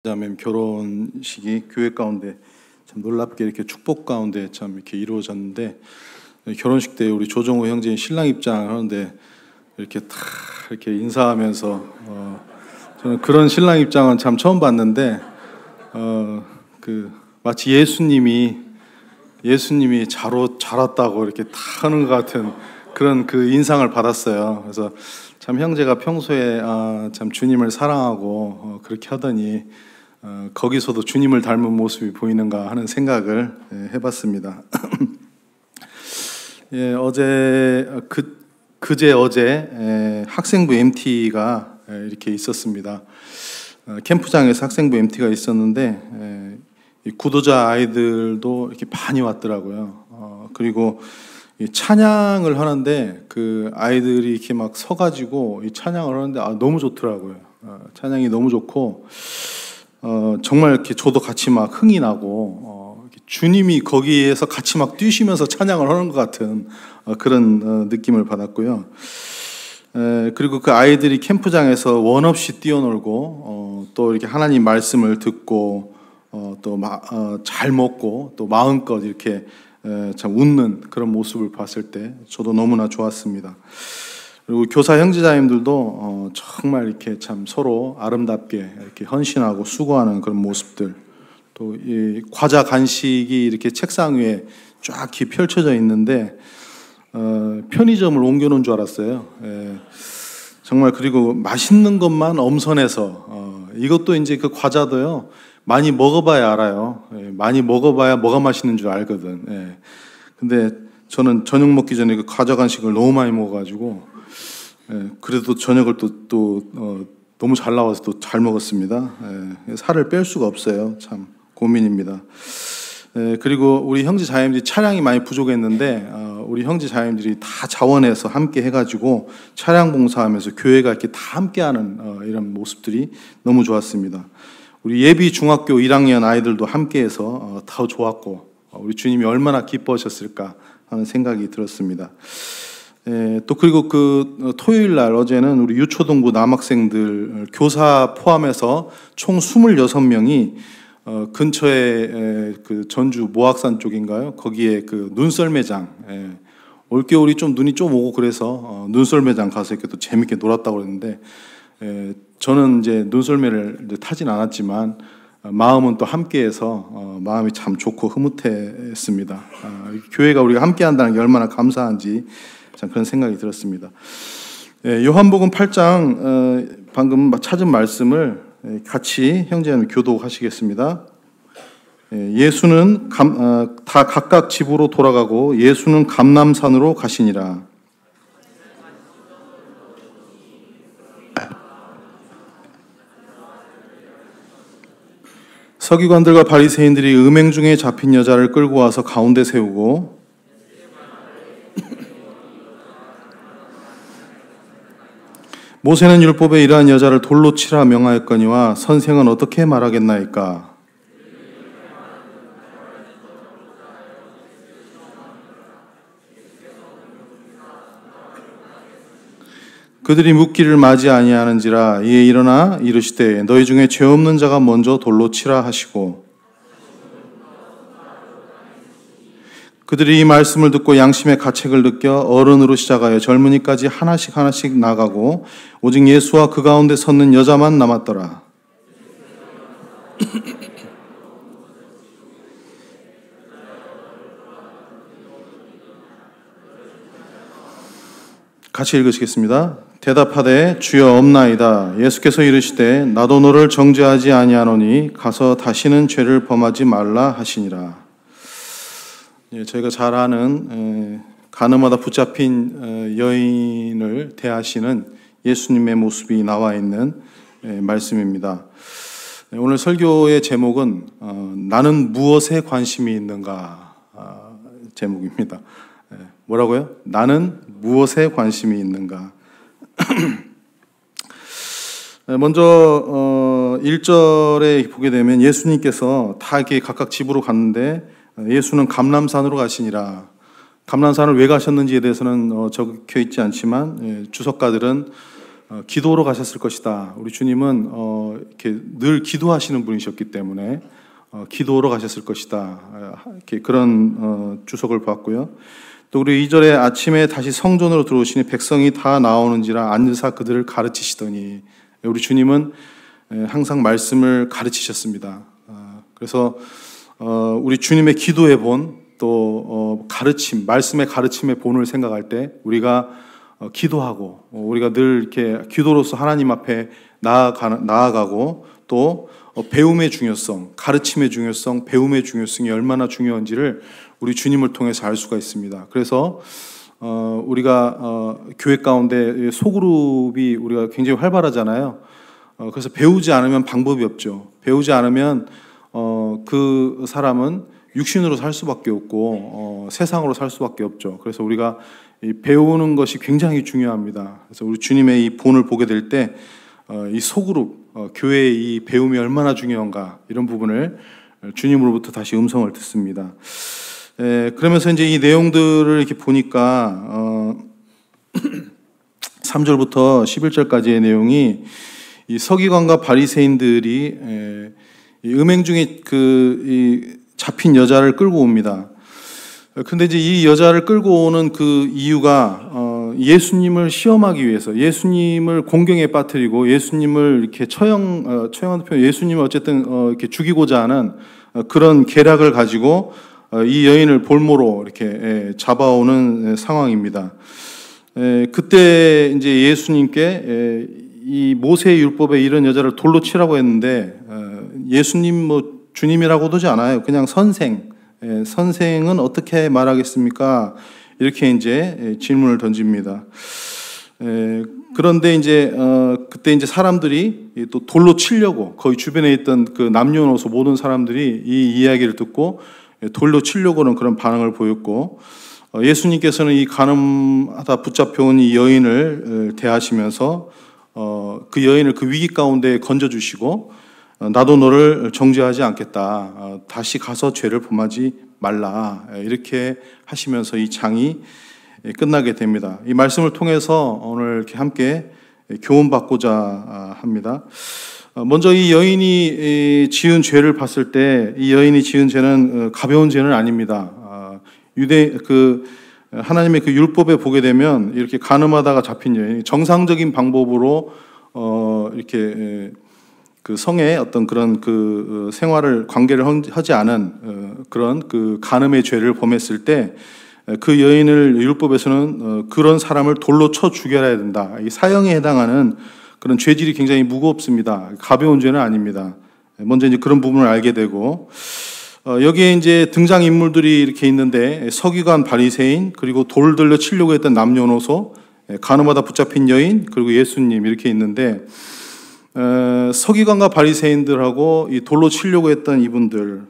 자매 결혼식이 교회 가운데 참 놀랍게 이렇게 축복 가운데 참 이렇게 이루어졌는데, 결혼식 때 우리 조정호 형제 신랑 입장을 하는데 이렇게 다 이렇게 인사하면서 저는 그런 신랑 입장은 참 처음 봤는데, 마치 예수님이 잘 왔다고 이렇게 다 하는 것 같은 그런 그 인상을 받았어요. 그래서 참 형제가 평소에 참 주님을 사랑하고 그렇게 하더니 거기서도 주님을 닮은 모습이 보이는가 하는 생각을 해봤습니다. 예, 어제 학생부 MT가 이렇게 있었습니다. 캠프장에서 학생부 MT가 있었는데 구도자 아이들도 이렇게 많이 왔더라고요. 그리고 찬양을 하는데 그 아이들이 이렇게 막 서가지고 이 찬양을 하는데 너무 좋더라고요. 찬양이 너무 좋고 정말 이렇게 저도 같이 막 흥이 나고 주님이 거기에서 같이 막 뛰시면서 찬양을 하는 것 같은 그런 느낌을 받았고요. 그리고 그 아이들이 캠프장에서 원 없이 뛰어놀고 또 이렇게 하나님 말씀을 듣고 또 잘 먹고 또 마음껏 이렇게 참 웃는 그런 모습을 봤을 때 저도 너무나 좋았습니다. 그리고 교사 형제자님들도 정말 이렇게 참 서로 아름답게 이렇게 헌신하고 수고하는 그런 모습들, 또 이 과자 간식이 이렇게 책상 위에 쫙 펼쳐져 있는데 편의점을 옮겨놓은 줄 알았어요. 정말. 그리고 맛있는 것만 엄선해서 이것도 이제 그 과자도요, 많이 먹어봐야 알아요. 많이 먹어봐야 뭐가 맛있는 줄 알거든. 근데 저는 저녁 먹기 전에 그 과자 간식을 너무 많이 먹어가지고 그래도 저녁을 또 너무 잘 나와서 또 잘 먹었습니다. 살을 뺄 수가 없어요. 참 고민입니다. 그리고 우리 형제 자매들이 차량이 많이 부족했는데 우리 형제 자매들이 다 자원해서 함께 해가지고 차량 봉사하면서 교회가 이렇게 다 함께하는 이런 모습들이 너무 좋았습니다. 우리 예비 중학교 1학년 아이들도 함께해서 더 좋았고 우리 주님이 얼마나 기뻐하셨을까 하는 생각이 들었습니다. 또 그리고 그 토요일 날 어제는 우리 유초등부 남학생들 교사 포함해서 총 26명이 근처에 그 전주 모악산 쪽인가요? 거기에 그 눈썰매장, 올겨울이 좀 눈이 좀 오고 그래서 눈썰매장 가서 이렇게 또 재밌게 놀았다고 그랬는데, 저는 이제 눈썰매를 이제 타진 않았지만 마음은 또 함께해서 마음이 참 좋고 흐뭇했습니다. 교회가 우리가 함께한다는 게 얼마나 감사한지 참 그런 생각이 들었습니다. 요한복음 8장 방금 찾은 말씀을 같이 형제님 교독하시겠습니다. 예수는 다 각각 집으로 돌아가고 예수는 감람산으로 가시니라. 서기관들과 바리새인들이 음행 중에 잡힌 여자를 끌고 와서 가운데 세우고 모세는 율법에 이러한 여자를 돌로 치라 명하였거니와 선생은 어떻게 말하겠나이까? 그들이 묻기를 맞이 아니하는지라. 이에 일어나 이르시되 너희 중에 죄 없는 자가 먼저 돌로 치라 하시고, 그들이 이 말씀을 듣고 양심의 가책을 느껴 어른으로 시작하여 젊은이까지 하나씩 나가고 오직 예수와 그 가운데 섰는 여자만 남았더라. 같이 읽으시겠습니다. 대답하되 주여 없나이다. 예수께서 이르시되 나도 너를 정죄하지 아니하노니 가서 다시는 죄를 범하지 말라 하시니라. 저희가 잘 아는 가늠하다 붙잡힌 여인을 대하시는 예수님의 모습이 나와 있는 말씀입니다. 오늘 설교의 제목은 나는 무엇에 관심이 있는가 제목입니다. 뭐라고요? 나는 무엇에 관심이 있는가. 먼저 1절에 보게 되면 예수님께서 다 이렇게 각각 집으로 갔는데 예수는 감람산으로 가시니라. 감람산을 왜 가셨는지에 대해서는 적혀 있지 않지만 주석가들은 기도로 가셨을 것이다. 우리 주님은 이렇게 늘 기도하시는 분이셨기 때문에 기도로 가셨을 것이다. 이렇게 그런 주석을 봤고요. 또 우리 2절에 아침에 다시 성전으로 들어오시니 백성이 다 나오는지라 앉으사 그들을 가르치시더니, 우리 주님은 항상 말씀을 가르치셨습니다. 그래서 우리 주님의 기도의 본, 또 가르침, 말씀의 가르침의 본을 생각할 때 우리가 기도하고 우리가 늘 이렇게 기도로서 하나님 앞에 나아가고 또 배움의 중요성, 가르침의 중요성, 배움의 중요성이 얼마나 중요한지를 우리 주님을 통해서 알 수가 있습니다. 그래서 우리가 교회 가운데 소그룹이 우리가 굉장히 활발하잖아요. 그래서 배우지 않으면 방법이 없죠. 배우지 않으면 그 사람은 육신으로 살 수밖에 없고 세상으로 살 수밖에 없죠. 그래서 우리가 이 배우는 것이 굉장히 중요합니다. 그래서 우리 주님의 이 본을 보게 될 때 이 소그룹, 교회의 이 배움이 얼마나 중요한가, 이런 부분을 주님으로부터 다시 음성을 듣습니다. 그러면서 이제 이 내용들을 이렇게 보니까 3절부터 11절까지의 내용이 이 서기관과 바리새인들이 이 음행 중에 이 잡힌 여자를 끌고 옵니다. 근데 이제 이 여자를 끌고 오는 그 이유가 예수님을 시험하기 위해서, 예수님을 공경에 빠뜨리고 예수님을 이렇게 처형하는 표현, 예수님을 어쨌든 이렇게 죽이고자 하는 그런 계략을 가지고 이 여인을 볼모로 이렇게 잡아오는 상황입니다. 그때 이제 예수님께 이 모세의 율법에 이런 여자를 돌로 치라고 했는데 예수님 뭐 주님이라고도 하지 않아요. 그냥 선생은 어떻게 말하겠습니까? 이렇게 이제 질문을 던집니다. 그런데 이제 그때 이제 사람들이 또 돌로 치려고, 거의 주변에 있던 그 남녀노소 모든 사람들이 이 이야기를 듣고 돌로 치려고는 그런 반응을 보였고, 예수님께서는 이 간음하다 붙잡혀온 이 여인을 대하시면서 그 여인을 그 위기 가운데 건져주시고, 나도 너를 정죄하지 않겠다, 다시 가서 죄를 범하지 말라, 이렇게 하시면서 이 장이 끝나게 됩니다. 이 말씀을 통해서 오늘 이렇게 함께 교훈받고자 합니다. 먼저 이 여인이 지은 죄를 봤을 때, 이 여인이 지은 죄는 가벼운 죄는 아닙니다. 하나님의 그 율법에 보게 되면 이렇게 간음하다가 잡힌 여인이 정상적인 방법으로 이렇게 그 성의 어떤 그런 그 생활을, 관계를 하지 않은 그런 그 간음의 죄를 범했을 때 그 여인을 율법에서는 그런 사람을 돌로 쳐 죽여야 된다. 이 사형에 해당하는 그런 죄질이 굉장히 무겁습니다. 가벼운 죄는 아닙니다. 먼저 이제 그런 부분을 알게 되고, 여기에 이제 등장 인물들이 이렇게 있는데, 서기관, 바리새인, 그리고 돌 들려 치려고 했던 남녀노소, 간음하다 붙잡힌 여인, 그리고 예수님, 이렇게 있는데, 서기관과 바리새인들하고 이 돌로 치려고 했던 이분들은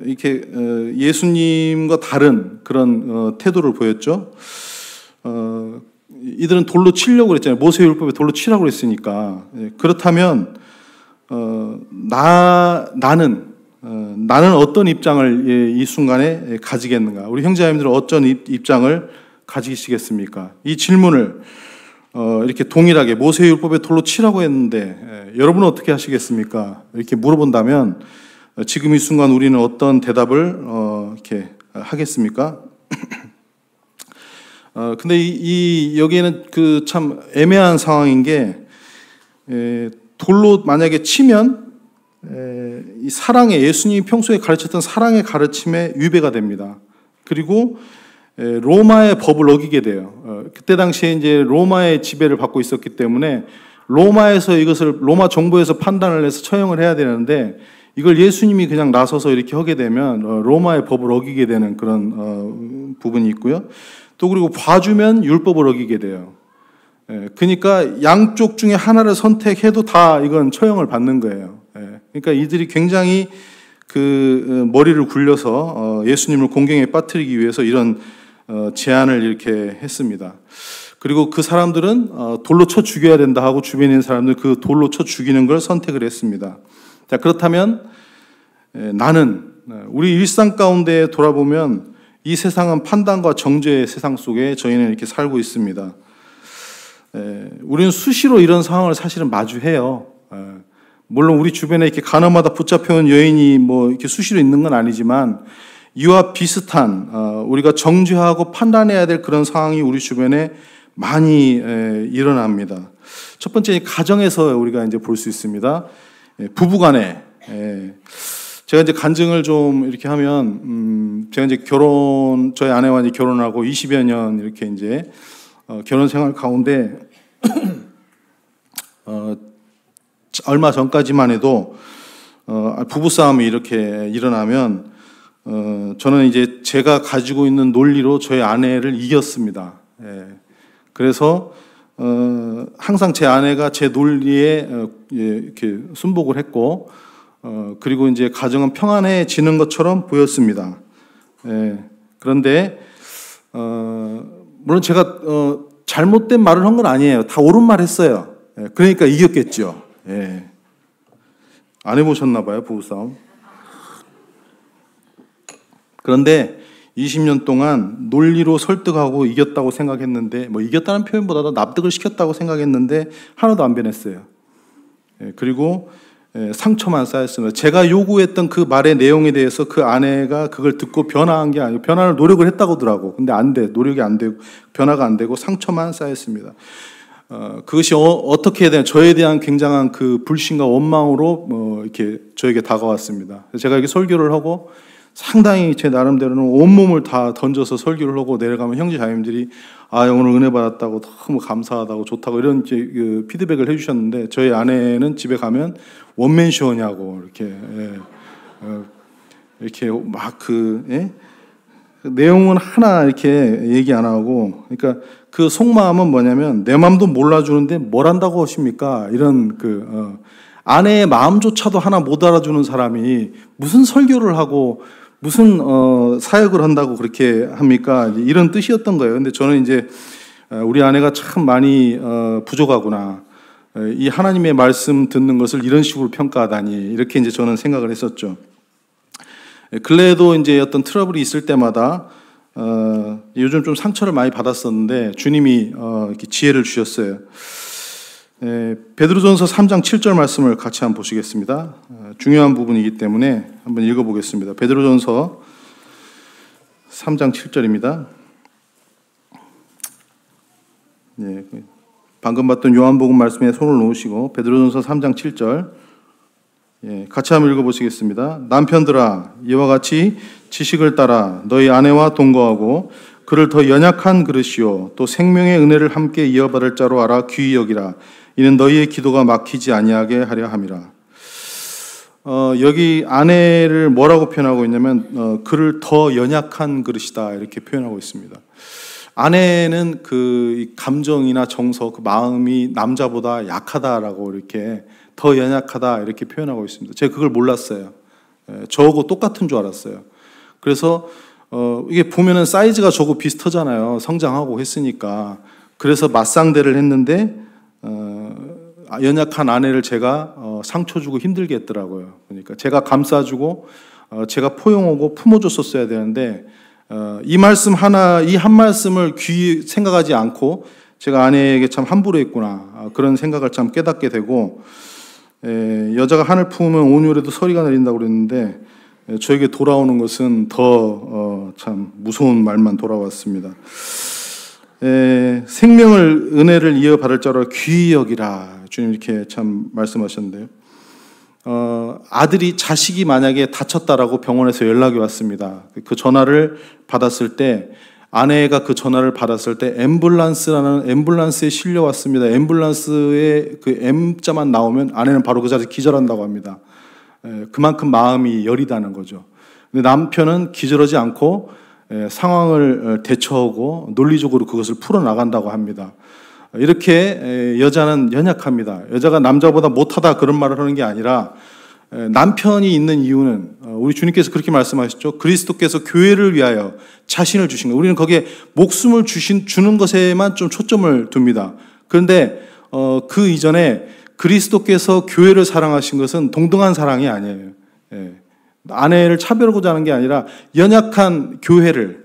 이렇게 예수님과 다른 그런 태도를 보였죠. 이들은 돌로 치려고 그랬잖아요. 모세율법에 돌로 치라고 그랬으니까. 그렇다면 나는 어떤 입장을 이 순간에 가지겠는가? 우리 형제자매들은 어떤 입장을 가지시겠습니까? 이 질문을 이렇게 동일하게 모세율법에 돌로 치라고 했는데 여러분은 어떻게 하시겠습니까? 이렇게 물어본다면 지금 이 순간 우리는 어떤 대답을 이렇게 하겠습니까? 근데 여기에는 그 참 애매한 상황인 게, 돌로 만약에 치면 이 사랑의, 예수님이 평소에 가르쳤던 사랑의 가르침에 위배가 됩니다. 그리고 로마의 법을 어기게 돼요. 그때 당시에 이제 로마의 지배를 받고 있었기 때문에 로마에서 이것을, 로마 정부에서 판단을 해서 처형을 해야 되는데, 이걸 예수님이 그냥 나서서 이렇게 하게 되면 로마의 법을 어기게 되는 그런 부분이 있고요. 또 그리고 봐주면 율법을 어기게 돼요. 그러니까 양쪽 중에 하나를 선택해도 다 이건 처형을 받는 거예요. 그러니까 이들이 굉장히 그 머리를 굴려서 예수님을 공경에 빠뜨리기 위해서 이런 제안을 이렇게 했습니다. 그리고 그 사람들은 돌로 쳐 죽여야 된다 하고 주변에 있는 사람들 그 돌로 쳐 죽이는 걸 선택을 했습니다. 자, 그렇다면 나는, 우리 일상 가운데 돌아보면 이 세상은 판단과 정죄의 세상 속에 저희는 이렇게 살고 있습니다. 우리는 수시로 이런 상황을 사실은 마주해요. 물론 우리 주변에 이렇게 가나마다 붙잡혀온 여인이 뭐 이렇게 수시로 있는 건 아니지만 이와 비슷한 우리가 정죄하고 판단해야 될 그런 상황이 우리 주변에 많이 일어납니다. 첫 번째 가정에서 우리가 이제 볼 수 있습니다. 부부간에 제가 이제 간증을 좀 이렇게 하면 제가 이제 저희 아내와 이제 결혼하고 20여 년 이렇게 이제 결혼 생활 가운데 얼마 전까지만 해도 부부 싸움이 이렇게 일어나면 저는 이제 제가 가지고 있는 논리로 저희 아내를 이겼습니다. 그래서 항상 제 아내가 제 논리에 이렇게 순복을 했고 그리고 이제 가정은 평안해지는 것처럼 보였습니다. 그런데 물론 제가 잘못된 말을 한 건 아니에요. 다 옳은 말 했어요. 그러니까 이겼겠죠. 안 해보셨나 봐요, 부부싸움. 그런데 20년 동안 논리로 설득하고 이겼다고 생각했는데, 뭐 이겼다는 표현보다도 납득을 시켰다고 생각했는데 하나도 안 변했어요. 그리고 상처만 쌓였습니다. 제가 요구했던 그 말의 내용에 대해서 그 아내가 그걸 듣고 변화한 게 아니고 변화를 노력을 했다고 하더라고. 근데 안 돼. 노력이 안 되고 변화가 안 되고 상처만 쌓였습니다. 그것이 어떻게 해야 되나, 저에 대한 굉장한 그 불신과 원망으로 이렇게 저에게 다가왔습니다. 제가 이렇게 설교를 하고 상당히 제 나름대로는 온몸을 다 던져서 설교를 하고 내려가면 형제 자매님들이 오늘 은혜 받았다고 너무 감사하다고 좋다고 이런 그 피드백을 해주셨는데 저희 아내는 집에 가면 원맨쇼냐고 이렇게 막 내용은 하나 이렇게 얘기 안 하고, 그러니까 그 속마음은 뭐냐면 내 마음도 몰라주는데 뭘 한다고 하십니까? 이런 아내의 마음조차도 하나 못 알아주는 사람이 무슨 설교를 하고 무슨 사역을 한다고 그렇게 합니까? 이런 뜻이었던 거예요. 근데 저는 이제 우리 아내가 참 많이 부족하구나. 이 하나님의 말씀 듣는 것을 이런 식으로 평가하다니, 이렇게 이제 저는 생각을 했었죠. 근래에도 이제 어떤 트러블이 있을 때마다 요즘 좀 상처를 많이 받았었는데 주님이 이렇게 지혜를 주셨어요. 베드로전서 3장 7절 말씀을 같이 한번 보시겠습니다. 중요한 부분이기 때문에 한번 읽어보겠습니다. 베드로전서 3장 7절입니다. 방금 봤던 요한복음 말씀에 손을 놓으시고 베드로전서 3장 7절 같이 한번 읽어보시겠습니다. 남편들아, 이와 같이 지식을 따라 너희 아내와 동거하고 그를 더 연약한 그릇이요 또 생명의 은혜를 함께 이어받을 자로 알아 귀히 여기라. 이는 너희의 기도가 막히지 아니하게 하려 함이라. 여기 아내를 뭐라고 표현하고 있냐면 그를 더 연약한 그릇이다 이렇게 표현하고 있습니다. 아내는 그 감정이나 정서, 그 마음이 남자보다 약하다라고 이렇게 더 연약하다 이렇게 표현하고 있습니다. 제가 그걸 몰랐어요. 저하고 똑같은 줄 알았어요. 그래서 이게 보면은 사이즈가 저하고 비슷하잖아요. 성장하고 했으니까. 그래서 맞상대를 했는데 연약한 아내를 제가 상처 주고 힘들게 했더라고요. 그러니까 제가 감싸주고 제가 포용하고 품어줬었어야 되는데 이 한 말씀을 귀히 생각하지 않고 제가 아내에게 참 함부로 했구나, 그런 생각을 참 깨닫게 되고, 여자가 한을 품으면 온유에도 서리가 내린다고 그랬는데 저에게 돌아오는 것은 더 참 무서운 말만 돌아왔습니다. 생명을 은혜를 이어받을 자로 귀히 여기라, 주님 이렇게 참 말씀하셨는데요. 아들이 자식이 만약에 다쳤다라고 병원에서 연락이 왔습니다. 그 전화를 받았을 때, 아내가 그 전화를 받았을 때 앰뷸런스에 실려왔습니다. 앰뷸런스에 그 M자만 나오면 아내는 바로 그 자리에서 기절한다고 합니다. 그만큼 마음이 여리다는 거죠. 근데 남편은 기절하지 않고 상황을 대처하고 논리적으로 그것을 풀어나간다고 합니다. 이렇게 여자는 연약합니다. 여자가 남자보다 못하다 그런 말을 하는 게 아니라 남편이 있는 이유는 우리 주님께서 그렇게 말씀하셨죠. 그리스도께서 교회를 위하여 자신을 주신 거예요. 우리는 거기에 목숨을 주는 것에만 좀 초점을 둡니다. 그런데 그 이전에 그리스도께서 교회를 사랑하신 것은 동등한 사랑이 아니에요. 아내를 차별하고자 하는 게 아니라 연약한 교회를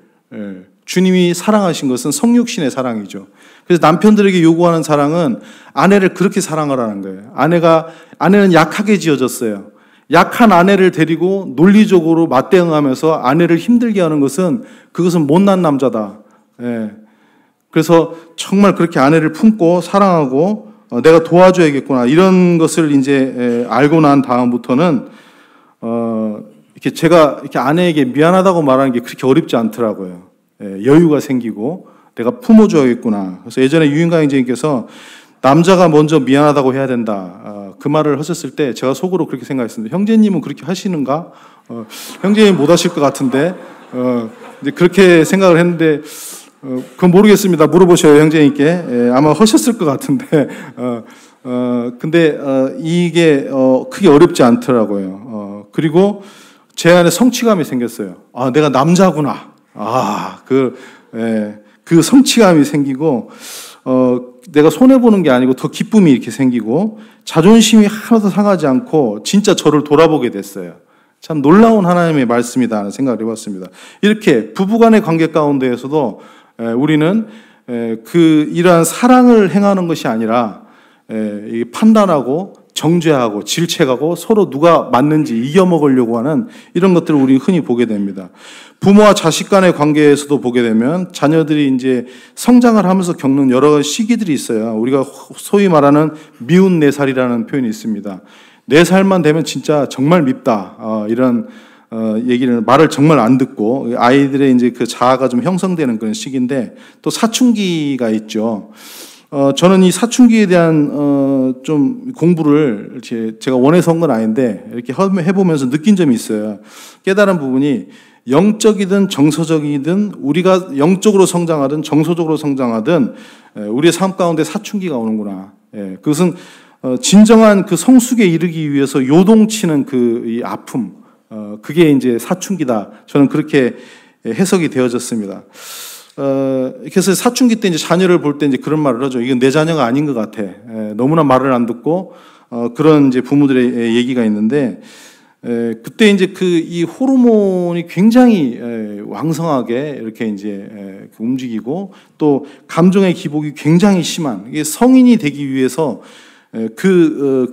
주님이 사랑하신 것은 성육신의 사랑이죠. 그래서 남편들에게 요구하는 사랑은 아내를 그렇게 사랑하라는 거예요. 아내는 약하게 지어졌어요. 약한 아내를 데리고 논리적으로 맞대응하면서 아내를 힘들게 하는 것은 그것은 못난 남자다. 예. 그래서 정말 그렇게 아내를 품고 사랑하고 내가 도와줘야겠구나 이런 것을 이제 알고 난 다음부터는 이렇게 제가 이렇게 아내에게 미안하다고 말하는 게 그렇게 어렵지 않더라고요. 여유가 생기고 내가 품어줘야겠구나. 그래서 예전에 유인가 형제님께서 남자가 먼저 미안하다고 해야 된다. 그 말을 하셨을 때 제가 속으로 그렇게 생각했습니다. 형제님은 그렇게 하시는가? 형제님 못 하실 것 같은데 이제 그렇게 생각을 했는데 그건 모르겠습니다. 물어보셔요 형제님께. 아마 하셨을 것 같은데 근데 이게 크게 어렵지 않더라고요. 그리고 제 안에 성취감이 생겼어요. 아, 내가 남자구나. 그 성취감이 생기고, 내가 손해보는 게 아니고 더 기쁨이 이렇게 생기고, 자존심이 하나도 상하지 않고, 진짜 저를 돌아보게 됐어요. 참 놀라운 하나님의 말씀이다 하는 생각을 해봤습니다. 이렇게 부부간의 관계 가운데에서도, 우리는, 이러한 사랑을 행하는 것이 아니라, 판단하고, 정죄하고 질책하고 서로 누가 맞는지 이겨먹으려고 하는 이런 것들을 우리 흔히 보게 됩니다. 부모와 자식 간의 관계에서도 보게 되면 자녀들이 이제 성장을 하면서 겪는 여러 시기들이 있어요. 우리가 소위 말하는 미운 4살이라는 표현이 있습니다. 4살만 되면 진짜 정말 밉다. 이런 말을 정말 안 듣고 아이들의 이제 그 자아가 좀 형성되는 그런 시기인데 또 사춘기가 있죠. 저는 이 사춘기에 대한 좀 공부를 제가 원해서 한 건 아닌데 이렇게 해보면서 느낀 점이 있어요. 깨달은 부분이 영적이든 정서적이든 우리가 영적으로 성장하든 정서적으로 성장하든 우리의 삶 가운데 사춘기가 오는구나. 그것은 진정한 그 성숙에 이르기 위해서 요동치는 이 아픔, 그게 이제 사춘기다. 저는 그렇게 해석이 되어졌습니다. 그래서 사춘기 때 이제 자녀를 볼 때 이제 그런 말을 하죠. 이건 내 자녀가 아닌 것 같아. 너무나 말을 안 듣고, 그런 이제 부모들의 얘기가 있는데, 그때 이제 이 호르몬이 굉장히 왕성하게 이렇게 이제 움직이고, 또 감정의 기복이 굉장히 심한, 이게 성인이 되기 위해서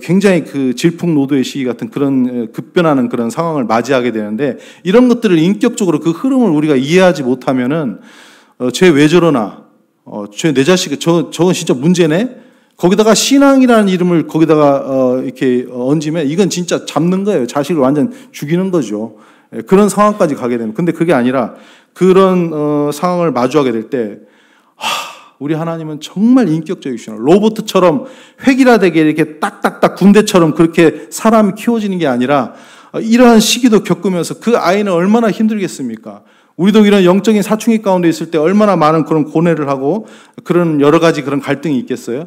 굉장히 질풍노도의 시기 같은 그런 급변하는 그런 상황을 맞이하게 되는데, 이런 것들을 인격적으로 그 흐름을 우리가 이해하지 못하면은, 쟤 왜 저러나? 쟤 내 자식, 저건 진짜 문제네? 거기다가 신앙이라는 이름을 거기다가, 이렇게 얹으면 이건 진짜 잡는 거예요. 자식을 완전 죽이는 거죠. 그런 상황까지 가게 되면. 근데 그게 아니라 그런, 상황을 마주하게 될 때, 우리 하나님은 정말 인격적이시구나. 로봇처럼 획일화되게 이렇게 딱딱딱 군대처럼 그렇게 사람이 키워지는 게 아니라 이러한 시기도 겪으면서 그 아이는 얼마나 힘들겠습니까? 우리도 이런 영적인 사춘기 가운데 있을 때 얼마나 많은 그런 고뇌를 하고 그런 여러 가지 그런 갈등이 있겠어요?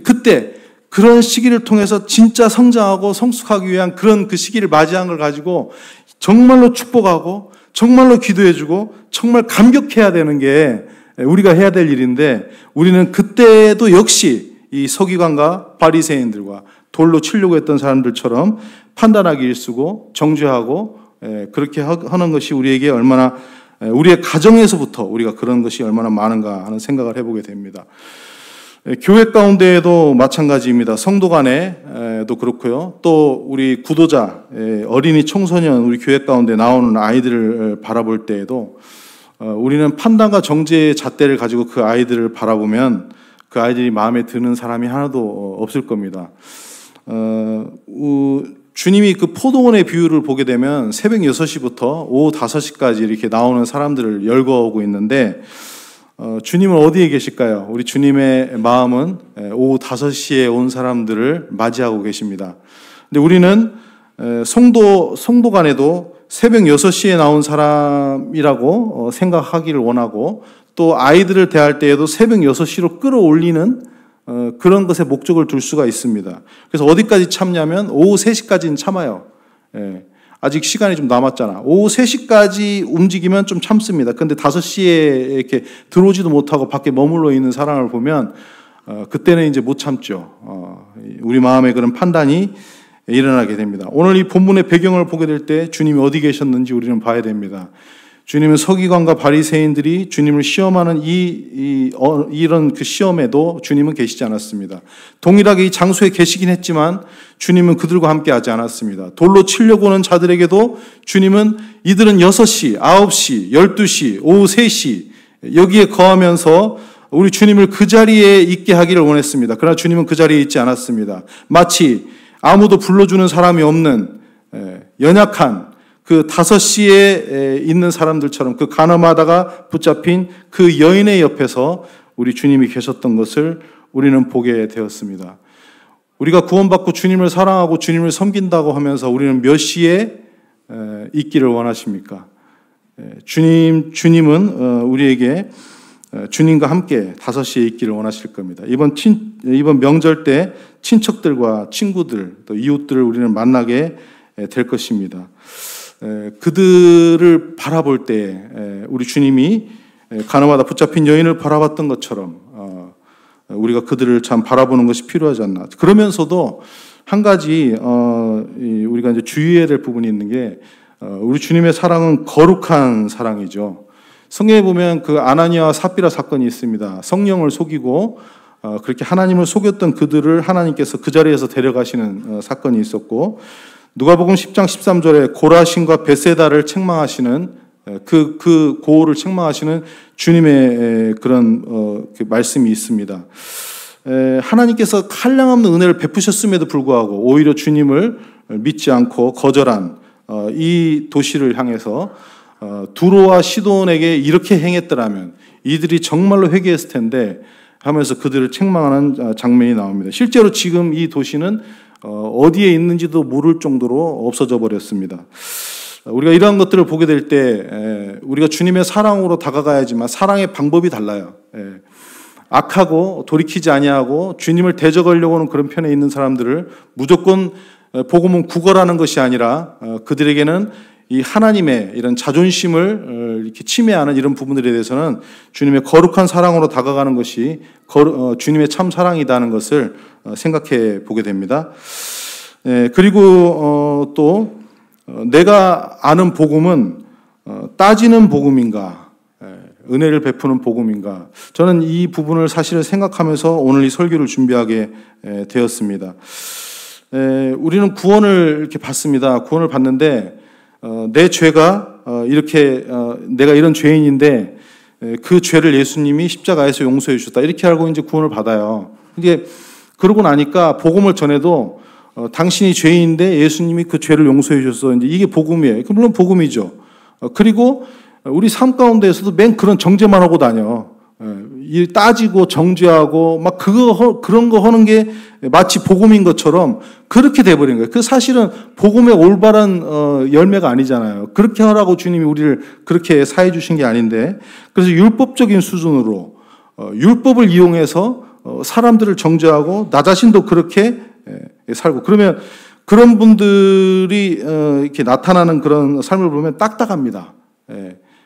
그때 그런 시기를 통해서 진짜 성장하고 성숙하기 위한 그런 그 시기를 맞이한 걸 가지고 정말로 축복하고 정말로 기도해주고 정말 감격해야 되는 게 우리가 해야 될 일인데 우리는 그때도 역시 이 서기관과 바리새인들과 돌로 치려고 했던 사람들처럼 판단하기 일쑤고 정죄하고 그렇게 하는 것이 우리에게 얼마나 우리의 가정에서부터 우리가 그런 것이 얼마나 많은가 하는 생각을 해보게 됩니다. 교회 가운데에도 마찬가지입니다. 성도 간에도 그렇고요. 또 우리 구도자, 어린이 청소년 우리 교회 가운데 나오는 아이들을 바라볼 때에도 우리는 판단과 정죄의 잣대를 가지고 그 아이들을 바라보면 그 아이들이 마음에 드는 사람이 하나도 없을 겁니다. 주님이 그 포도원의 비유를 보게 되면 새벽 6시부터 오후 5시까지 이렇게 나오는 사람들을 열거하고 있는데 주님은 어디에 계실까요? 우리 주님의 마음은 오후 5시에 온 사람들을 맞이하고 계십니다. 근데 우리는 성도 간에도 새벽 6시에 나온 사람이라고 생각하기를 원하고 또 아이들을 대할 때에도 새벽 6시로 끌어올리는 그런 것에 목적을 둘 수가 있습니다. 그래서 어디까지 참냐면 오후 3시까지는 참아요. 아직 시간이 좀 남았잖아. 오후 3시까지 움직이면 좀 참습니다. 근데 5시에 이렇게 들어오지도 못하고 밖에 머물러 있는 사람을 보면 그때는 이제 못 참죠. 우리 마음에 그런 판단이 일어나게 됩니다. 오늘 이 본문의 배경을 보게 될 때 주님이 어디 계셨는지 우리는 봐야 됩니다. 주님은 서기관과 바리새인들이 주님을 시험하는 이런 그 시험에도 주님은 계시지 않았습니다. 동일하게 이 장소에 계시긴 했지만 주님은 그들과 함께 하지 않았습니다. 돌로 치려고 오는 자들에게도 주님은 이들은 6시, 9시, 12시, 오후 3시 여기에 거하면서 우리 주님을 그 자리에 있게 하기를 원했습니다. 그러나 주님은 그 자리에 있지 않았습니다. 마치 아무도 불러주는 사람이 없는 연약한 그 5시에 있는 사람들처럼 그 가늠하다가 붙잡힌 그 여인의 옆에서 우리 주님이 계셨던 것을 우리는 보게 되었습니다. 우리가 구원받고 주님을 사랑하고 주님을 섬긴다고 하면서 우리는 몇 시에 있기를 원하십니까? 주님은 우리에게 주님과 함께 5시에 있기를 원하실 겁니다. 이번 명절 때 친척들과 친구들 또 이웃들을 우리는 만나게 될 것입니다. 그들을 바라볼 때 우리 주님이 가늠하다 붙잡힌 여인을 바라봤던 것처럼 우리가 그들을 참 바라보는 것이 필요하지 않나. 그러면서도 한 가지 우리가 이제 주의해야 될 부분이 있는 게 우리 주님의 사랑은 거룩한 사랑이죠. 성경에 보면 그 아나니아와 삽비라 사건이 있습니다. 성령을 속이고 그렇게 하나님을 속였던 그들을 하나님께서 그 자리에서 데려가시는 사건이 있었고, 누가복음 10장 13절에 고라신과 베세다를 책망하시는 그 고호를 책망하시는 주님의 그런 그 말씀이 있습니다. 하나님께서 한량없는 은혜를 베푸셨음에도 불구하고 오히려 주님을 믿지 않고 거절한 이 도시를 향해서 두로와 시돈에게 이렇게 행했더라면 이들이 정말로 회개했을 텐데 하면서 그들을 책망하는 장면이 나옵니다. 실제로 지금 이 도시는 어디에 있는지도 모를 정도로 없어져 버렸습니다. 우리가 이러한 것들을 보게 될 때 우리가 주님의 사랑으로 다가가야지만 사랑의 방법이 달라요. 악하고 돌이키지 아니하고 주님을 대적하려고 하는 그런 편에 있는 사람들을 무조건 복음은 구걸하는 것이 아니라 그들에게는 이 하나님의 이런 자존심을 이렇게 침해하는 이런 부분들에 대해서는 주님의 거룩한 사랑으로 다가가는 것이 주님의 참 사랑이다는 것을 생각해 보게 됩니다. 그리고 또 내가 아는 복음은 따지는 복음인가, 은혜를 베푸는 복음인가. 저는 이 부분을 사실은 생각하면서 오늘 이 설교를 준비하게 되었습니다. 우리는 구원을 이렇게 받습니다. 구원을 받는데 내 죄가 이렇게 내가 이런 죄인인데 그 죄를 예수님이 십자가에서 용서해 주셨다 이렇게 알고 이제 구원을 받아요. 이게 그러고 나니까 복음을 전해도 당신이 죄인인데 예수님이 그 죄를 용서해 주셔서 이제 이게 복음이에요. 물론 복음이죠. 그리고 우리 삶 가운데에서도 맨 그런 정죄만 하고 다녀. 따지고 정죄하고 막 그런 거 하는 게 마치 복음인 것처럼 그렇게 돼버린 거예요. 그 사실은 복음의 올바른 열매가 아니잖아요. 그렇게 하라고 주님이 우리를 그렇게 사해 주신 게 아닌데, 그래서 율법적인 수준으로 율법을 이용해서 사람들을 정죄하고 나 자신도 그렇게 살고, 그러면 그런 분들이 이렇게 나타나는 그런 삶을 보면 딱딱합니다.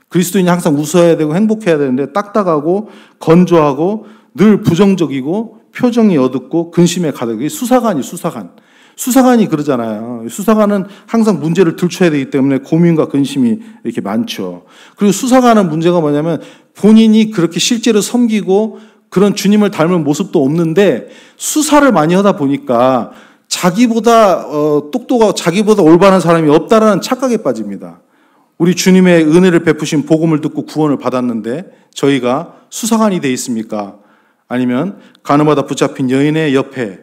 그리스도인이 항상 웃어야 되고 행복해야 되는데 딱딱하고 건조하고 늘 부정적이고 표정이 어둡고 근심에 가득. 수사관이 그러잖아요. 수사관은 항상 문제를 들춰야 되기 때문에 고민과 근심이 이렇게 많죠. 그리고 수사관은 문제가 뭐냐면 본인이 그렇게 실제로 섬기고 그런 주님을 닮은 모습도 없는데 수사를 많이 하다 보니까 자기보다 똑똑하고 자기보다 올바른 사람이 없다라는 착각에 빠집니다. 우리 주님의 은혜를 베푸신 복음을 듣고 구원을 받았는데 저희가 수사관이 돼 있습니까? 아니면 가늠하다 붙잡힌 여인의 옆에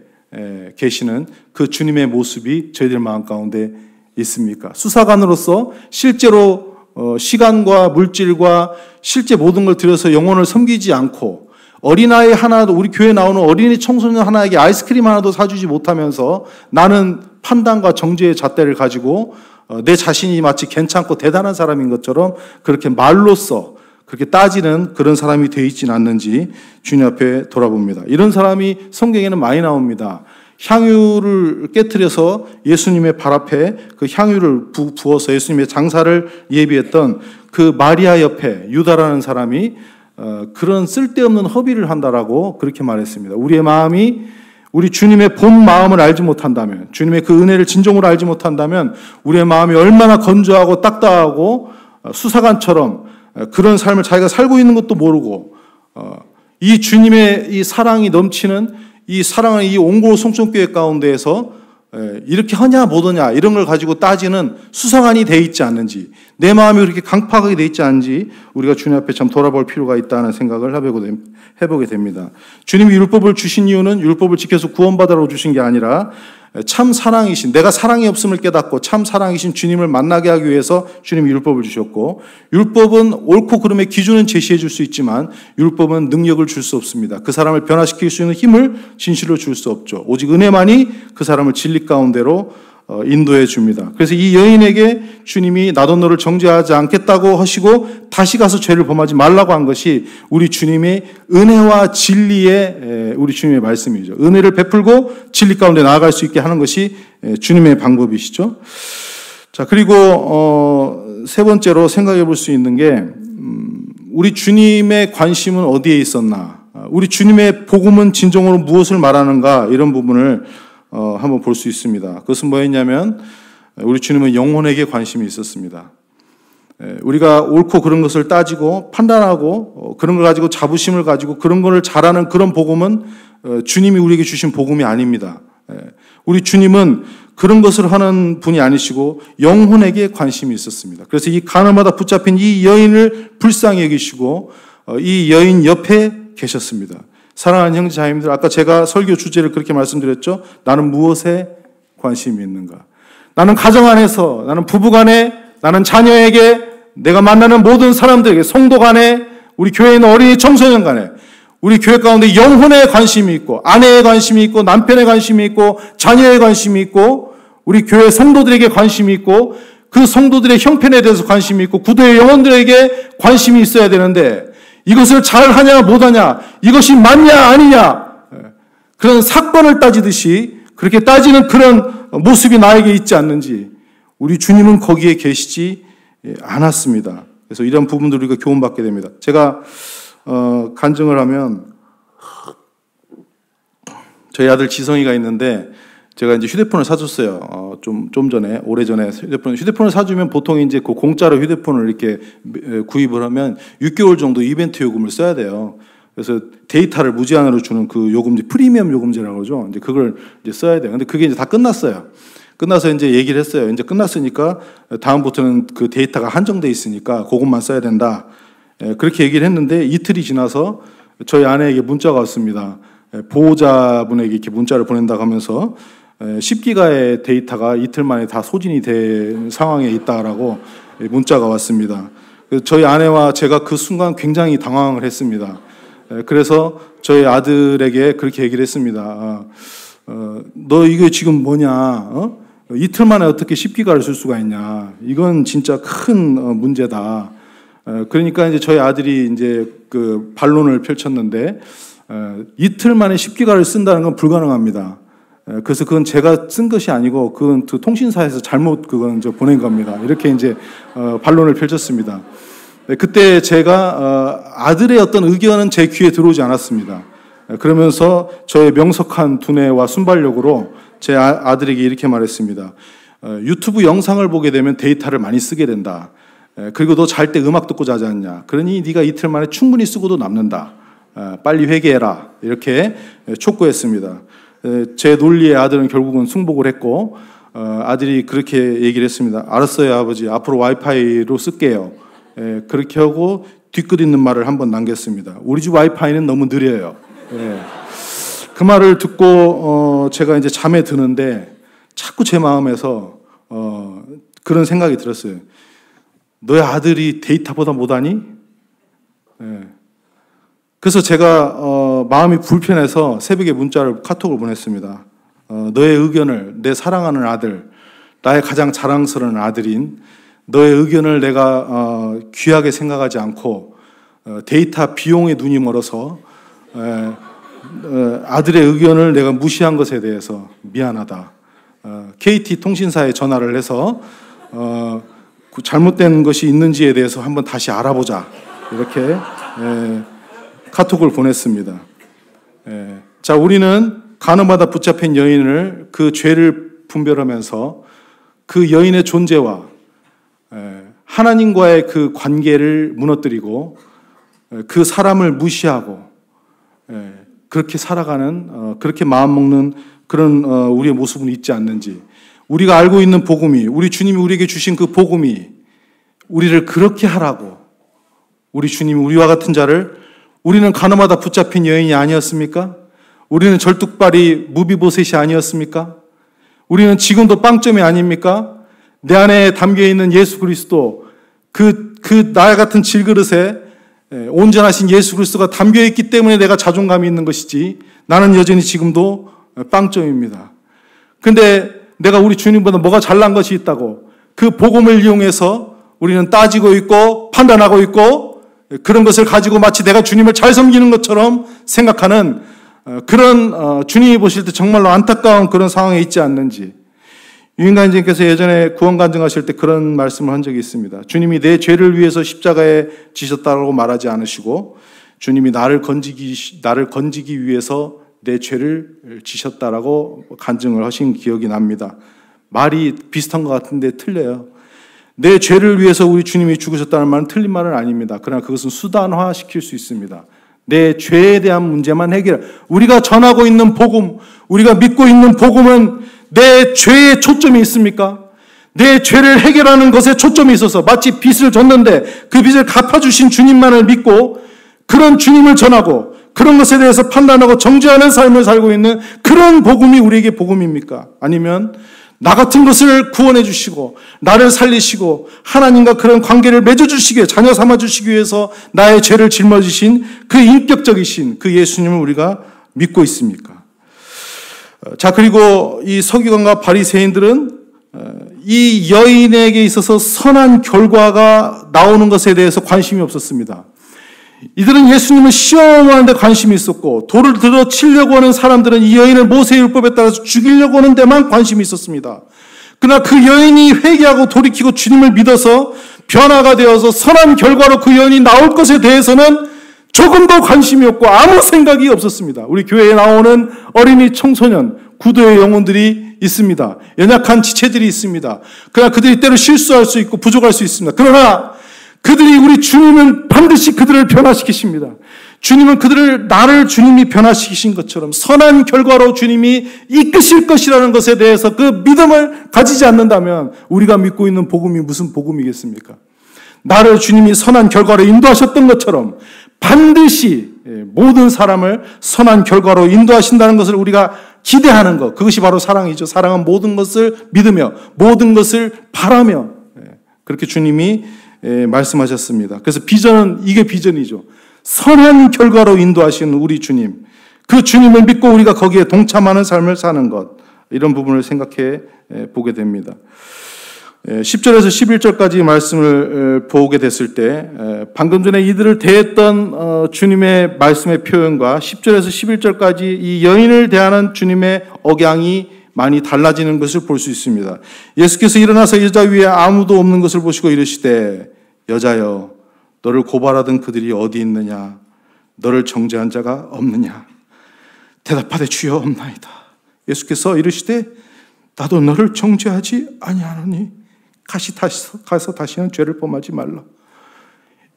계시는 그 주님의 모습이 저희들 마음 가운데 있습니까? 수사관으로서 실제로 시간과 물질과 실제 모든 걸 들여서 영혼을 섬기지 않고 어린아이 하나도, 우리 교회에 나오는 어린이 청소년 하나에게 아이스크림 하나도 사주지 못하면서 나는 판단과 정죄의 잣대를 가지고 내 자신이 마치 괜찮고 대단한 사람인 것처럼 그렇게 말로써 그렇게 따지는 그런 사람이 되어 있지는 않는지 주님 앞에 돌아봅니다. 이런 사람이 성경에는 많이 나옵니다. 향유를 깨트려서 예수님의 발 앞에 그 향유를 부어서 예수님의 장사를 예비했던 그 마리아 옆에 유다라는 사람이 그런 쓸데없는 허비를 한다라고 그렇게 말했습니다. 우리의 마음이 우리 주님의 본 마음을 알지 못한다면, 주님의 그 은혜를 진정으로 알지 못한다면 우리의 마음이 얼마나 건조하고 딱딱하고 수사관처럼 그런 삶을 자기가 살고 있는 것도 모르고 이 주님의 이 사랑이 넘치는 이 사랑하는 이 온고 송천교회 가운데에서 이렇게 하냐 못하냐 이런 걸 가지고 따지는 수사관이 돼 있지 않는지, 내 마음이 그렇게 강팍하게 돼 있지 않은지 우리가 주님 앞에 참 돌아볼 필요가 있다는 생각을 해보게 됩니다. 주님이 율법을 주신 이유는 율법을 지켜서 구원받으라고 주신 게 아니라 참 사랑이신, 내가 사랑이 없음을 깨닫고 참 사랑이신 주님을 만나게 하기 위해서 주님이 율법을 주셨고, 율법은 옳고 그름의 기준은 제시해 줄 수 있지만 율법은 능력을 줄 수 없습니다. 그 사람을 변화시킬 수 있는 힘을 진실로 줄 수 없죠. 오직 은혜만이 그 사람을 진리 가운데로 인도해 줍니다. 그래서 이 여인에게 주님이 나도 너를 정죄하지 않겠다고 하시고 다시 가서 죄를 범하지 말라고 한 것이 우리 주님의 은혜와 진리의 우리 주님의 말씀이죠. 은혜를 베풀고 진리 가운데 나아갈 수 있게 하는 것이 주님의 방법이시죠. 자, 그리고 세 번째로 생각해 볼 수 있는 게 우리 주님의 관심은 어디에 있었나, 우리 주님의 복음은 진정으로 무엇을 말하는가, 이런 부분을 한번 볼 수 있습니다. 그것은 뭐였냐면 우리 주님은 영혼에게 관심이 있었습니다. 우리가 옳고 그런 것을 따지고 판단하고 그런 걸 가지고 자부심을 가지고 그런 것을 잘하는 그런 복음은 주님이 우리에게 주신 복음이 아닙니다. 우리 주님은 그런 것을 하는 분이 아니시고 영혼에게 관심이 있었습니다. 그래서 이 가늠하다 붙잡힌 이 여인을 불쌍히 여기시고 이 여인 옆에 계셨습니다. 사랑하는 형제 자매님들, 아까 제가 설교 주제를 그렇게 말씀드렸죠. 나는 무엇에 관심이 있는가? 나는 가정 안에서, 나는 부부 간에, 나는 자녀에게, 내가 만나는 모든 사람들에게, 성도 간에, 우리 교회에 있는 어린이 청소년 간에, 우리 교회 가운데 영혼에 관심이 있고, 아내에 관심이 있고, 남편에 관심이 있고, 자녀에 관심이 있고, 우리 교회 성도들에게 관심이 있고, 그 성도들의 형편에 대해서 관심이 있고, 구도의 영혼들에게 관심이 있어야 되는데, 이것을 잘하냐 못하냐, 이것이 맞냐 아니냐, 그런 사건을 따지듯이 그렇게 따지는 그런 모습이 나에게 있지 않는지, 우리 주님은 거기에 계시지 않았습니다. 그래서 이런 부분들 우리가 교훈받게 됩니다. 제가 간증을 하면, 저희 아들 지성이가 있는데 제가 이제 휴대폰을 사줬어요. 좀 전에, 오래전에 휴대폰을 사주면 보통 이제 그 공짜로 휴대폰을 이렇게 구입을 하면 6개월 정도 이벤트 요금을 써야 돼요. 그래서 데이터를 무제한으로 주는 그 요금제, 프리미엄 요금제라고 그러죠. 이제 그걸 이제 써야 돼요. 근데 그게 이제 다 끝났어요. 끝나서 이제 얘기를 했어요. 이제 끝났으니까 다음부터는 그 데이터가 한정돼 있으니까 그것만 써야 된다. 그렇게 얘기를 했는데 이틀이 지나서 저희 아내에게 문자가 왔습니다. 보호자분에게 이렇게 문자를 보낸다고 하면서 10기가의 데이터가 이틀 만에 다 소진이 된 상황에 있다라고 문자가 왔습니다. 저희 아내와 제가 그 순간 굉장히 당황을 했습니다. 그래서 저희 아들에게 그렇게 얘기를 했습니다. 너 이게 지금 뭐냐? 이틀 만에 어떻게 10기가를 쓸 수가 있냐? 이건 진짜 큰 문제다. 그러니까 이제 저희 아들이 이제 그 반론을 펼쳤는데, 이틀 만에 10기가를 쓴다는 건 불가능합니다. 그래서 그건 제가 쓴 것이 아니고 그건 그 통신사에서 잘못 그건 보낸 겁니다. 이렇게 이제 반론을 펼쳤습니다. 그때 제가 아들의 어떤 의견은 제 귀에 들어오지 않았습니다. 그러면서 저의 명석한 두뇌와 순발력으로 제 아들에게 이렇게 말했습니다. 유튜브 영상을 보게 되면 데이터를 많이 쓰게 된다. 그리고 너 잘 때 음악 듣고 자지 않냐. 그러니 네가 이틀 만에 충분히 쓰고도 남는다. 빨리 회개해라. 이렇게 촉구했습니다. 제 논리에 아들은 결국은 승복을 했고, 아들이 그렇게 얘기를 했습니다. 알았어요, 아버지. 앞으로 와이파이로 쓸게요. 그렇게 하고 뒤끝 있는 말을 한번 남겼습니다. 우리 집 와이파이는 너무 느려요. 그 말을 듣고 제가 이제 잠에 드는데 자꾸 제 마음에서 그런 생각이 들었어요. 너의 아들이 데이터보다 못하니? 그래서 제가 마음이 불편해서 새벽에 카톡을 보냈습니다. 너의 의견을, 내 사랑하는 아들, 나의 가장 자랑스러운 아들인 너의 의견을 내가 귀하게 생각하지 않고 데이터 비용에 눈이 멀어서 아들의 의견을 내가 무시한 것에 대해서 미안하다. KT 통신사에 전화를 해서 잘못된 것이 있는지에 대해서 한번 다시 알아보자. 이렇게 카톡을 보냈습니다. 자, 우리는 간음하다 붙잡힌 여인을 그 죄를 분별하면서 그 여인의 존재와 하나님과의 그 관계를 무너뜨리고 그 사람을 무시하고 그렇게 살아가는, 그렇게 마음먹는 그런 우리의 모습은 있지 않는지, 우리가 알고 있는 복음이, 우리 주님이 우리에게 주신 그 복음이 우리를 그렇게 하라고, 우리 주님이 우리와 같은 자를, 우리는 가늠하다 붙잡힌 여인이 아니었습니까? 우리는 절뚝발이 무비보셋이 아니었습니까? 우리는 지금도 빵점이 아닙니까? 내 안에 담겨있는 예수 그리스도, 나와 같은 질그릇에 온전하신 예수 그리스도가 담겨있기 때문에 내가 자존감이 있는 것이지, 나는 여전히 지금도 빵점입니다. 근데 내가 우리 주님보다 뭐가 잘난 것이 있다고 그 복음을 이용해서 우리는 따지고 있고 판단하고 있고, 그런 것을 가지고 마치 내가 주님을 잘 섬기는 것처럼 생각하는 그런 주님이 보실 때 정말로 안타까운 그런 상황에 있지 않는지. 유인간증께서 예전에 구원간증하실 때 그런 말씀을 한 적이 있습니다. 주님이 내 죄를 위해서 십자가에 지셨다고 말하지 않으시고, 주님이 나를 건지기 위해서 내 죄를 지셨다라고 간증을 하신 기억이 납니다. 말이 비슷한 것 같은데 틀려요. 내 죄를 위해서 우리 주님이 죽으셨다는 말은 틀린 말은 아닙니다. 그러나 그것은 수단화시킬 수 있습니다. 내 죄에 대한 문제만 우리가 전하고 있는 복음, 우리가 믿고 있는 복음은 내 죄에 초점이 있습니까? 내 죄를 해결하는 것에 초점이 있어서 마치 빚을 졌는데 그 빚을 갚아주신 주님만을 믿고 그런 주님을 전하고 그런 것에 대해서 판단하고 정죄하는 삶을 살고 있는 그런 복음이 우리에게 복음입니까? 아니면 나 같은 것을 구원해 주시고 나를 살리시고 하나님과 그런 관계를 맺어주시기, 자녀 삼아주시기 위해서 나의 죄를 짊어지신 그 인격적이신 그 예수님을 우리가 믿고 있습니까? 자, 그리고 이 서기관과 바리새인들은 이 여인에게 있어서 선한 결과가 나오는 것에 대해서 관심이 없었습니다. 이들은 예수님을 시험하는 데 관심이 있었고, 돌을 들어 치려고 하는 사람들은 이 여인을 모세율법에 따라서 죽이려고 하는 데만 관심이 있었습니다. 그러나 그 여인이 회개하고 돌이키고 주님을 믿어서 변화가 되어서 선한 결과로 그 여인이 나올 것에 대해서는 조금도 관심이 없고 아무 생각이 없었습니다. 우리 교회에 나오는 어린이 청소년, 구도의 영혼들이 있습니다. 연약한 지체들이 있습니다. 그러나 그들이 때로 실수할 수 있고 부족할 수 있습니다. 그러나 그들이, 우리 주님은 반드시 그들을 변화시키십니다. 주님은 나를 주님이 변화시키신 것처럼 선한 결과로 주님이 이끄실 것이라는 것에 대해서 그 믿음을 가지지 않는다면 우리가 믿고 있는 복음이 무슨 복음이겠습니까? 나를 주님이 선한 결과로 인도하셨던 것처럼 반드시 모든 사람을 선한 결과로 인도하신다는 것을 우리가 기대하는 것, 그것이 바로 사랑이죠. 사랑은 모든 것을 믿으며 모든 것을 바라며, 그렇게 주님이 말씀하셨습니다. 그래서 비전은, 이게 비전이죠. 선한 결과로 인도하시는 우리 주님, 그 주님을 믿고 우리가 거기에 동참하는 삶을 사는 것, 이런 부분을 생각해 보게 됩니다. 10절에서 11절까지 말씀을 보게 됐을 때 방금 전에 이들을 대했던 주님의 말씀의 표현과 10절에서 11절까지 이 여인을 대하는 주님의 억양이 많이 달라지는 것을 볼 수 있습니다. 예수께서 일어나서 여자 위에 아무도 없는 것을 보시고 이르시되 여자여 너를 고발하던 그들이 어디 있느냐? 너를 정죄한 자가 없느냐? 대답하되 주여 없나이다. 예수께서 이르시되 나도 너를 정죄하지 아니하노니 가서 다시는 죄를 범하지 말라.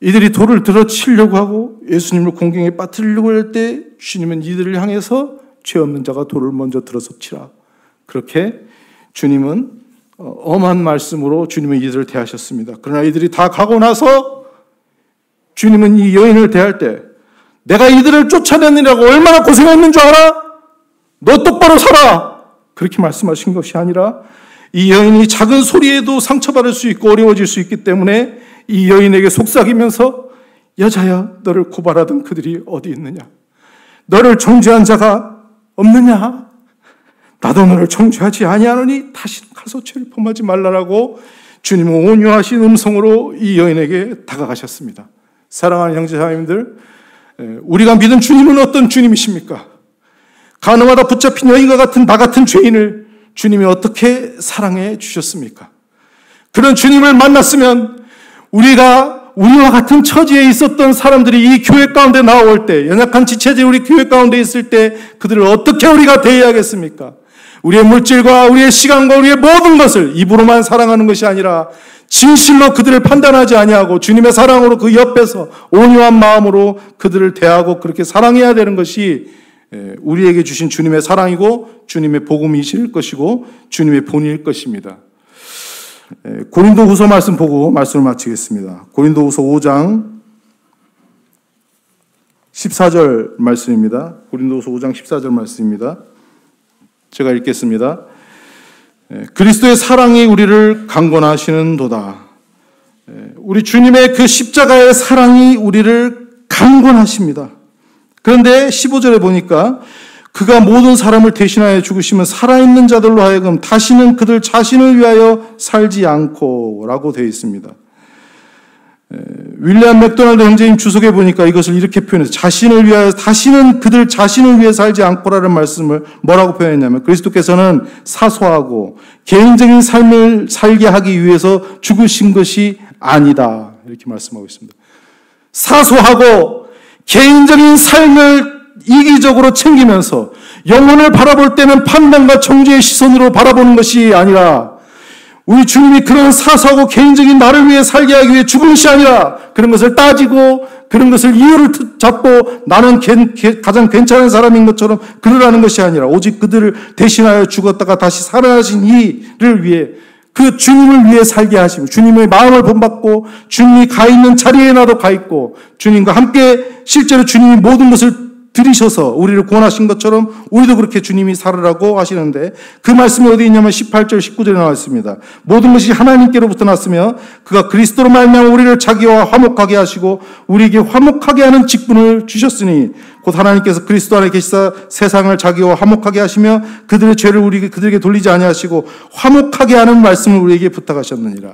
이들이 돌을 들어 치려고 하고 예수님을 공경에 빠뜨리려고 할 때 주님은 이들을 향해서 죄 없는 자가 돌을 먼저 들어서 치라. 그렇게 주님은 엄한 말씀으로 주님은 이들을 대하셨습니다. 그러나 이들이 다 가고 나서 주님은 이 여인을 대할 때 내가 이들을 쫓아내느라고 얼마나 고생했는 줄 알아? 너 똑바로 살아! 그렇게 말씀하신 것이 아니라 이 여인이 작은 소리에도 상처받을 수 있고 어려워질 수 있기 때문에 이 여인에게 속삭이면서 여자야 너를 고발하던 그들이 어디 있느냐? 너를 정죄한 자가 없느냐? 나도 너를 정죄하지 아니하노니 다시 가서 죄를 범하지 말라라고 주님은 온유하신 음성으로 이 여인에게 다가가셨습니다. 사랑하는 형제자매님들, 우리가 믿은 주님은 어떤 주님이십니까? 가늠하다 붙잡힌 여인과 같은 나 같은 죄인을 주님이 어떻게 사랑해 주셨습니까? 그런 주님을 만났으면 우리와 같은 처지에 있었던 사람들이 이 교회 가운데 나올 때, 연약한 지체들이 우리 교회 가운데 있을 때 그들을 어떻게 우리가 대해야겠습니까? 우리의 물질과 우리의 시간과 우리의 모든 것을 입으로만 사랑하는 것이 아니라 진실로 그들을 판단하지 아니하고 주님의 사랑으로 그 옆에서 온유한 마음으로 그들을 대하고 그렇게 사랑해야 되는 것이 우리에게 주신 주님의 사랑이고 주님의 복음이실 것이고 주님의 본의일 것입니다. 고린도후서 말씀 보고 말씀을 마치겠습니다. 고린도후서 5장 14절 말씀입니다. 고린도후서 5장 14절 말씀입니다. 제가 읽겠습니다. 그리스도의 사랑이 우리를 강권하시는도다. 우리 주님의 그 십자가의 사랑이 우리를 강권하십니다. 그런데 15절에 보니까 그가 모든 사람을 대신하여 죽으시면 살아있는 자들로 하여금 다시는 그들 자신을 위하여 살지 않고 라고 되어 있습니다. 윌리엄 맥도날드 형제님 주석에 보니까 이것을 이렇게 표현해서 자신을 위하여 다시는 그들 자신을 위해 살지 않고라는 말씀을 뭐라고 표현했냐면 그리스도께서는 사소하고 개인적인 삶을 살게 하기 위해서 죽으신 것이 아니다 이렇게 말씀하고 있습니다. 사소하고 개인적인 삶을 이기적으로 챙기면서 영혼을 바라볼 때는 판단과 정죄의 시선으로 바라보는 것이 아니라 우리 주님이 그런 사소하고 개인적인 나를 위해 살게 하기 위해 죽은 것이 아니라 그런 것을 따지고 그런 것을 이유를 잡고 나는 가장 괜찮은 사람인 것처럼 그러라는 것이 아니라 오직 그들을 대신하여 죽었다가 다시 살아나신 이를 위해 그 주님을 위해 살게 하시고 주님의 마음을 본받고 주님이 가 있는 자리에 나도 가 있고 주님과 함께 실제로 주님이 모든 것을 들이셔서 우리를 구원하신 것처럼 우리도 그렇게 주님이 살으라고 하시는데 그 말씀이 어디 있냐면 18절 19절에 나와 있습니다. 모든 것이 하나님께로부터 났으며 그가 그리스도로 말미암아 우리를 자기와 화목하게 하시고 우리에게 화목하게 하는 직분을 주셨으니 곧 하나님께서 그리스도 안에 계시사 세상을 자기와 화목하게 하시며 그들의 죄를 그들에게 돌리지 아니하시고 화목하게 하는 말씀을 우리에게 부탁하셨느니라.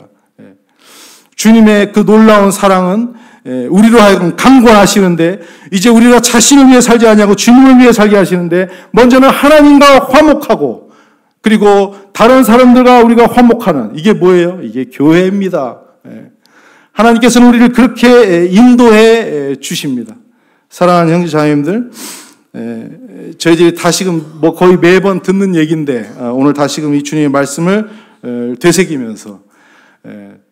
주님의 그 놀라운 사랑은 우리로 하여금 강권하시는데 이제 우리가 자신을 위해 살지 아니하고 주님을 위해 살게 하시는데 먼저는 하나님과 화목하고 그리고 다른 사람들과 우리가 화목하는 이게 뭐예요? 이게 교회입니다. 하나님께서는 우리를 그렇게 인도해 주십니다. 사랑하는 형제 자매님들, 저희들이 다시금 거의 매번 듣는 얘기인데 오늘 다시금 이 주님의 말씀을 되새기면서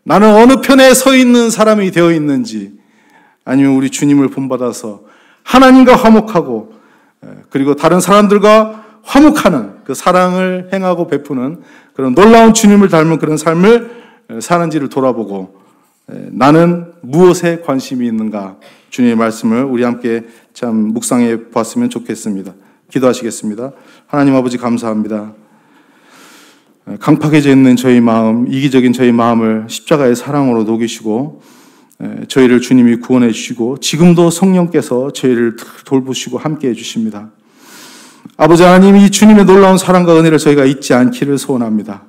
나는 어느 편에 서 있는 사람이 되어 있는지 아니면 우리 주님을 본받아서 하나님과 화목하고 그리고 다른 사람들과 화목하는 그 사랑을 행하고 베푸는 그런 놀라운 주님을 닮은 그런 삶을 사는지를 돌아보고 나는 무엇에 관심이 있는가 주님의 말씀을 우리 함께 참 묵상해 보았으면 좋겠습니다. 기도하시겠습니다. 하나님 아버지 감사합니다. 강팍해져 있는 저희 마음, 이기적인 저희 마음을 십자가의 사랑으로 녹이시고 저희를 주님이 구원해 주시고 지금도 성령께서 저희를 돌보시고 함께해 주십니다. 아버지 하나님 이 주님의 놀라운 사랑과 은혜를 저희가 잊지 않기를 소원합니다.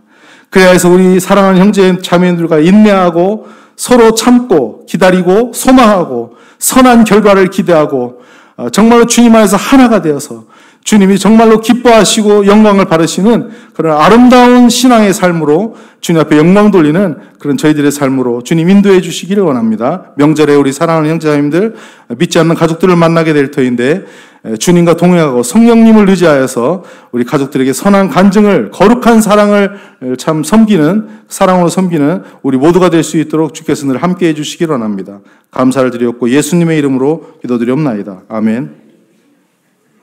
그래야 해서 우리 사랑하는 형제 자매들과 인내하고 서로 참고 기다리고 소망하고 선한 결과를 기대하고 정말로 주님 안에서 하나가 되어서 주님이 정말로 기뻐하시고 영광을 받으시는 그런 아름다운 신앙의 삶으로 주님 앞에 영광 돌리는 그런 저희들의 삶으로 주님 인도해 주시기를 원합니다. 명절에 우리 사랑하는 형제자매님들 믿지 않는 가족들을 만나게 될 터인데 주님과 동행하고 성령님을 의지하여서 우리 가족들에게 선한 간증을 거룩한 사랑을 참 섬기는 사랑으로 섬기는 우리 모두가 될 수 있도록 주께서 늘 함께해 주시기를 원합니다. 감사를 드렸고 예수님의 이름으로 기도드리옵나이다. 아멘.